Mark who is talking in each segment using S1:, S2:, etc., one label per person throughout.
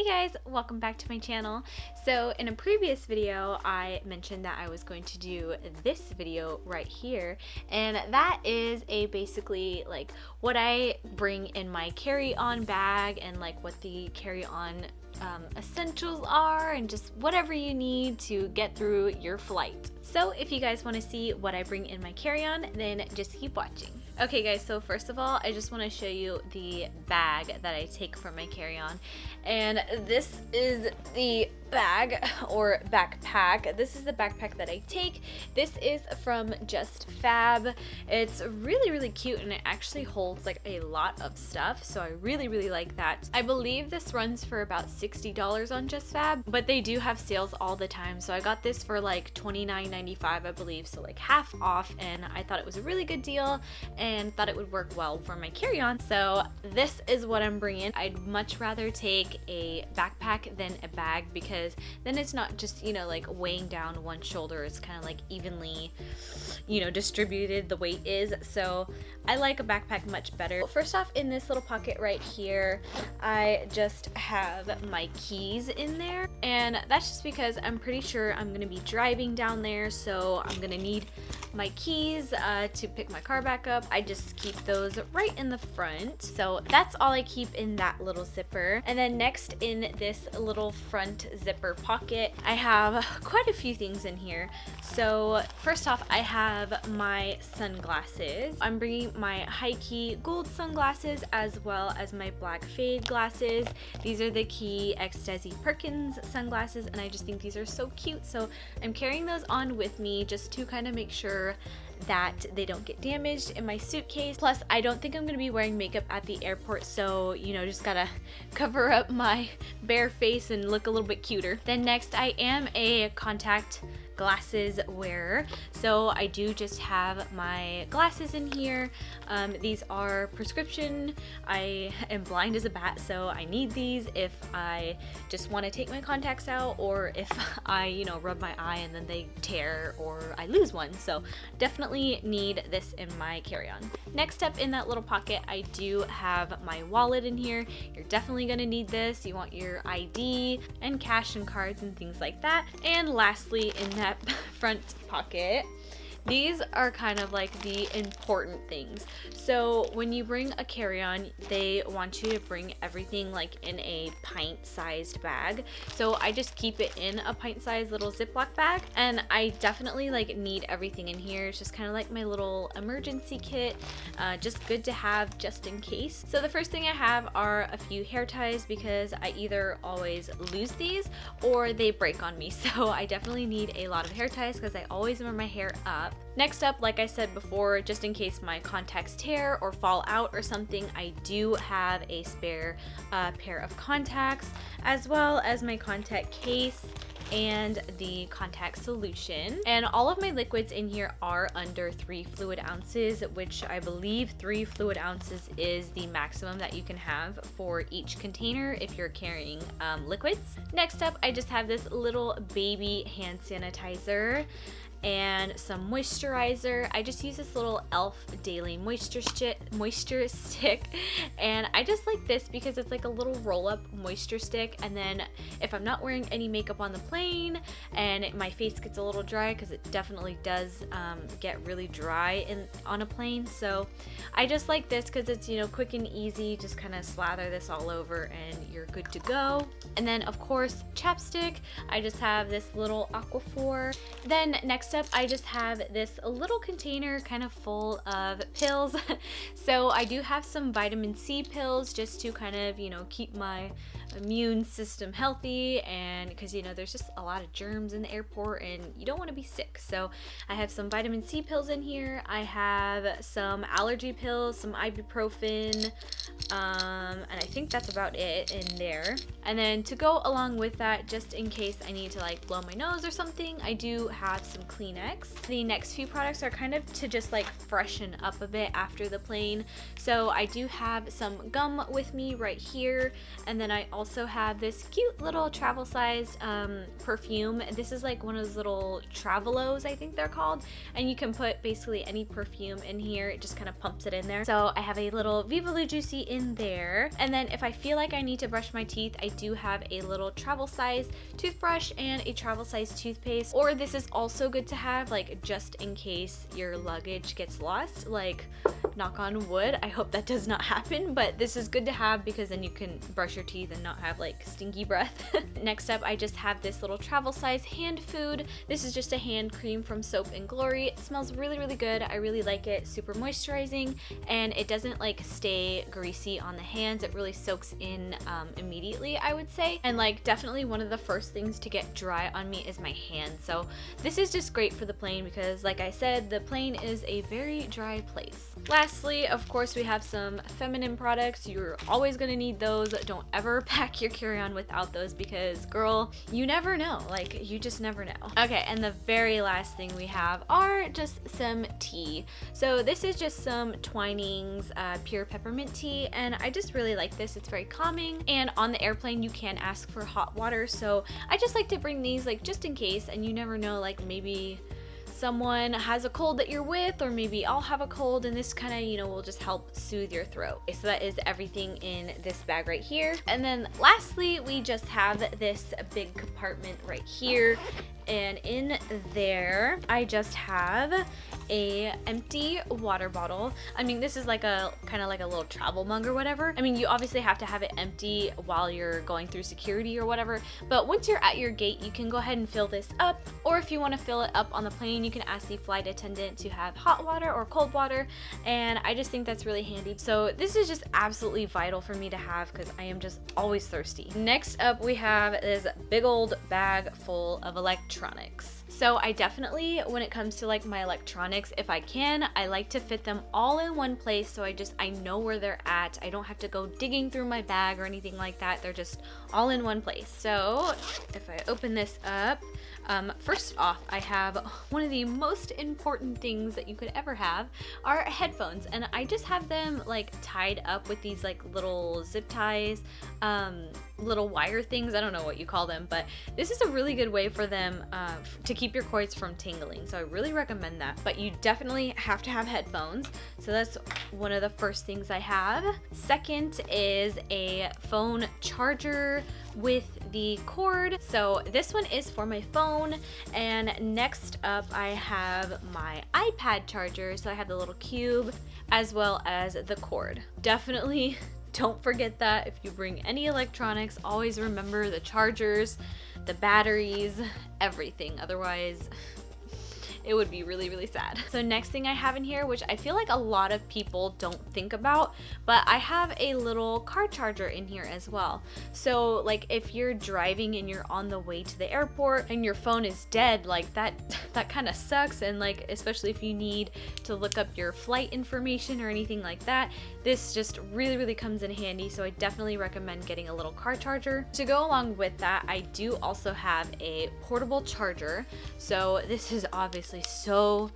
S1: Hey guys, welcome back to my channel. So in a previous video I mentioned that I was going to do this video right here, and that is basically like what I bring in my carry-on bag and like what the carry-on essentials are and just whatever you need to get through your flight. So if you guys want to see what I bring in my carry-on, then just keep watching. Okay guys, so first of all, I just want to show you the bag that I take for my carry-on. And this is the bag or backpack. This is the backpack that I take. This is from Just Fab. It's really cute and it actually holds like a lot of stuff, so I really like that. I believe this runs for about $60 on Just Fab, but they do have sales all the time, so I got this for like $29.95 I believe, so like half off, and I thought it was a really good deal and thought it would work well for my carry-on. So this is what I'm bringing. I'd much rather take a backpack than a bag because then it's not just, you know, like weighing down one shoulder. It's kind of like evenly, you know, distributed, the weight is. So I like a backpack much better. First off, in this little pocket right here, I just have my keys in there, and that's just because I'm pretty sure I'm gonna be driving down there, so I'm gonna need my keys to pick my car back up. I just keep those right in the front, so that's all I keep in that little zipper. And then next, in this little front zipper pocket, I have quite a few things in here. So first off, I have my sunglasses. I'm bringing my high-key gold sunglasses as well as my black fade glasses. These are the key Ecstasy Perkins sunglasses, and I just think these are so cute, so I'm carrying those on with me just to kind of make sure that they don't get damaged in my suitcase. Plus, I don't think I'm gonna be wearing makeup at the airport, so you know, just gotta cover up my bare face and look a little bit cuter. Then next, I am a contact glasses wearer, so I do just have my glasses in here. These are prescription. I am blind as a bat, so I need these if I just want to take my contacts out, or if I, you know, rub my eye and then they tear or I lose one. So definitely need this in my carry-on. Next up in that little pocket, I do have my wallet in here. You're definitely gonna need this. You want your ID and cash and cards and things like that. And lastly, in that front pocket, these are kind of like the important things. So when you bring a carry-on, they want you to bring everything like in a pint-sized bag. So I just keep it in a pint-sized little Ziploc bag, and I definitely like need everything in here. It's just kind of like my little emergency kit, just good to have just in case. So the first thing I have are a few hair ties because I either always lose these or they break on me. So I definitely need a lot of hair ties because I always wear my hair up. Next up, like I said before, just in case my contacts tear or fall out or something, I do have a spare pair of contacts, as well as my contact case and the contact solution. And all of my liquids in here are under 3 fluid ounces, which I believe 3 fluid ounces is the maximum that you can have for each container if you're carrying liquids. Next up, I just have this little baby hand sanitizer and some moisturizer. I just use this little e.l.f. daily moisture stick, and I just like this because it's like a little roll-up moisture stick. And then if I'm not wearing any makeup on the plane and my face gets a little dry, because it definitely does get really dry on a plane, so I just like this because it's, you know, quick and easy. Just kind of slather this all over and you're good to go. And then of course, chapstick. I just have this little Aquaphor. Then next up, I just have this little container kind of full of pills. So I do have some vitamin C pills just to kind of, you know, keep my immune system healthy, and because, you know, there's just a lot of germs in the airport and you don't want to be sick. So I have some vitamin C pills in here. I have some allergy pills, some ibuprofen, and I think that's about it in there. And then to go along with that, just in case I need to like blow my nose or something, I do have some Kleenex. The next few products are kind of to just like freshen up a bit after the plane. So I do have some gum with me right here, and then I also have this cute little travel sized perfume. This is like one of those little Travelos, I think they're called, and you can put basically any perfume in here. It just kind of pumps it in there. So I have a little Viva La Juicy in there, and then if I feel like I need to brush my teeth, I do have a little travel size toothbrush and a travel size toothpaste. Or this is also good to have, like, just in case your luggage gets lost. Like, knock on wood, I hope that does not happen, but this is good to have because then you can brush your teeth and not have like stinky breath. Next up, I just have this little travel size hand food. This is just a hand cream from Soap and Glory. It smells really, really good. I really like it. Super moisturizing, and it doesn't like stay greasy on the hands. It really soaks in immediately, I would say. And like definitely one of the first things to get dry on me is my hands. So this is just great for the plane because, like I said, the plane is a very dry place. Lastly, of course, we have some feminine products. You're always gonna need those. Don't ever pack your carry-on without those because, girl, you never know. Like, you just never know. Okay, and the very last thing we have are just some tea. So this is just some Twinings pure peppermint tea, and I just really like this. It's very calming, and on the airplane you can ask for hot water, so I just like to bring these like just in case, and you never know, like maybe someone has a cold that you're with, or maybe I'll have a cold, and this kind of, you know, will just help soothe your throat. Okay, so that is everything in this bag right here. And then lastly, we just have this big compartment right here, and in there I just have a empty water bottle. I mean, this is like a kind of like a little travel mug or whatever. I mean, you obviously have to have it empty while you're going through security or whatever, but once you're at your gate, you can go ahead and fill this up, or if you want to fill it up on the plane, you can ask the flight attendant to have hot water or cold water, and I just think that's really handy. So this is just absolutely vital for me to have because I am just always thirsty. Next up, we have this big old bag full of electronics. So I definitely, when it comes to like my electronics, if I can, I like to fit them all in one place, so I know where they're at. I don't have to go digging through my bag or anything like that. They're just all in one place. So if I open this up, first off, I have one of the most important things that you could ever have are headphones, and I just have them like tied up with these like little zip ties, little wire things. I don't know what you call them, but this is a really good way for them to keep your cords from tingling, so I really recommend that. But you definitely have to have headphones, so that's one of the first things I have. Second is a phone charger with the cord. So this one is for my phone, and next up I have my iPad charger. So I have the little cube as well as the cord. Definitely don't forget that if you bring any electronics, always remember the chargers, the batteries, everything. Otherwise, it would be really, really sad. So next thing I have in here, which I feel like a lot of people don't think about, but I have a little car charger in here as well. So like if you're driving and you're on the way to the airport and your phone is dead, like that kind of sucks. And like, especially if you need to look up your flight information or anything like that, this just really, really comes in handy. So I definitely recommend getting a little car charger. To go along with that, I do also have a portable charger. So this is obviously so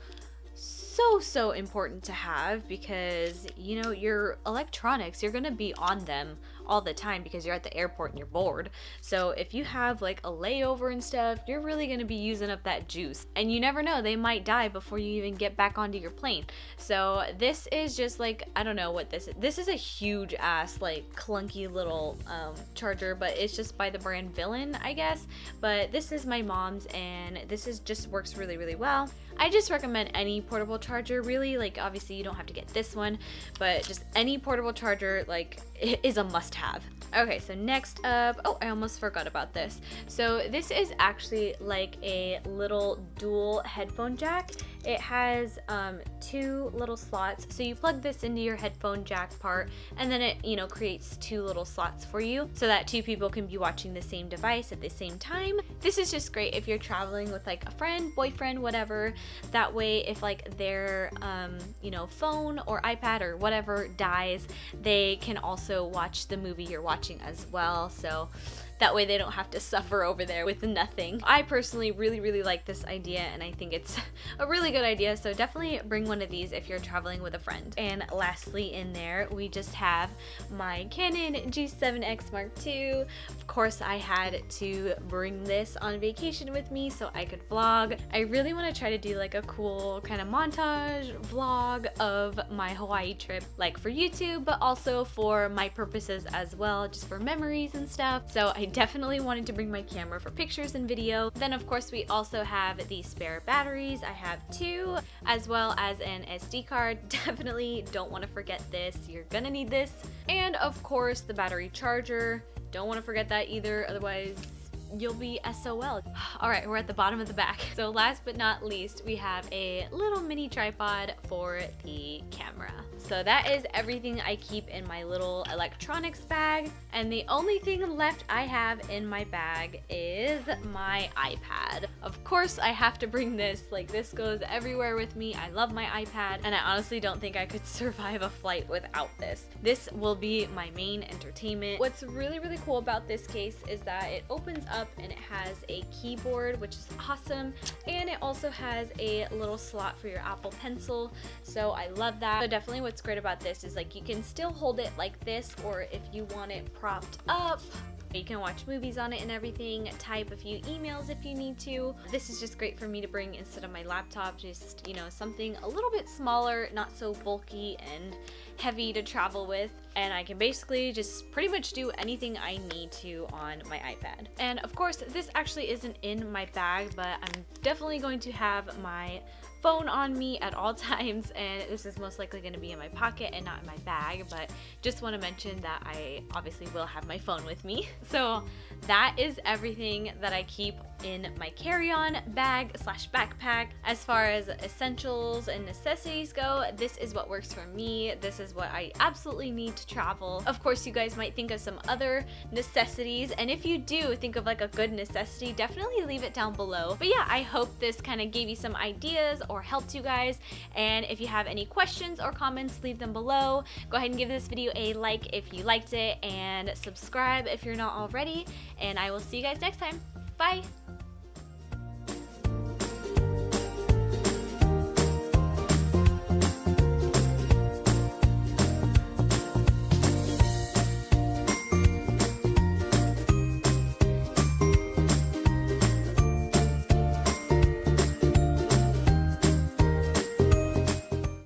S1: important to have because, you know, your electronics, you're gonna be on them all the time because you're at the airport and you're bored. So if you have like a layover and stuff, you're really gonna be using up that juice, and you never know, they might die before you even get back onto your plane. So this is just like, I don't know what this is. This is a huge ass like clunky little charger, but it's just by the brand Villain, I guess. But this is my mom's, and this is just works really, really well. I just recommend any portable charger, really. Like, obviously you don't have to get this one, but just any portable charger like is a must-have. Okay, so next up, oh, I almost forgot about this. So this is actually like a little dual headphone jack. It has two little slots, so you plug this into your headphone jack part, and then it, you know, creates two little slots for you so that two people can be watching the same device at the same time. This is just great if you're traveling with like a friend, boyfriend, whatever. That way, if like their you know, phone or iPad or whatever dies, they can also watch the movie you're watching as well. So That way they don't have to suffer over there with nothing. I personally really like this idea, and I think it's a really good idea, so definitely bring one of these if you're traveling with a friend. And lastly in there, we just have my Canon G7x Mark II. Of course, I had to bring this on vacation with me so I could vlog. I really want to try to do like a cool kind of montage vlog of my Hawaii trip, like for YouTube, but also for my purposes as well, just for memories and stuff. So I definitely wanted to bring my camera for pictures and video. Then of course we also have the spare batteries. I have 2, as well as an SD card. Definitely don't want to forget this. You're gonna need this. And of course the battery charger. Don't want to forget that either, otherwise you'll be SOL. Alright, we're at the bottom of the back. So last but not least, we have a little mini tripod for the camera. So that is everything I keep in my little electronics bag. And the only thing left I have in my bag is my iPad. Of course, I have to bring this. Like, this goes everywhere with me. I love my iPad, and I honestly don't think I could survive a flight without this. This will be my main entertainment. What's really cool about this case is that it opens up and it has a keyboard, which is awesome, and it also has a little slot for your Apple Pencil, so I love that. So definitely what's great about this is like you can still hold it like this, or if you want it propped up, you can watch movies on it and everything, type a few emails if you need to. This is just great for me to bring instead of my laptop, just, you know, something a little bit smaller, not so bulky and heavy to travel with, and I can basically just pretty much do anything I need to on my iPad. And of course, this actually isn't in my bag, but I'm definitely going to have my phone on me at all times, and this is most likely going to be in my pocket and not in my bag, but just want to mention that I obviously will have my phone with me. So that is everything that I keep in my carry-on bag slash backpack. As far as essentials and necessities go, this is what works for me. This is what I absolutely need to travel. Of course, you guys might think of some other necessities, and if you do think of like a good necessity, definitely leave it down below. But yeah, I hope this kind of gave you some ideas or helped you guys, and if you have any questions or comments, leave them below. Go ahead and give this video a like if you liked it, and subscribe if you're not already, and I will see you guys next time. Bye!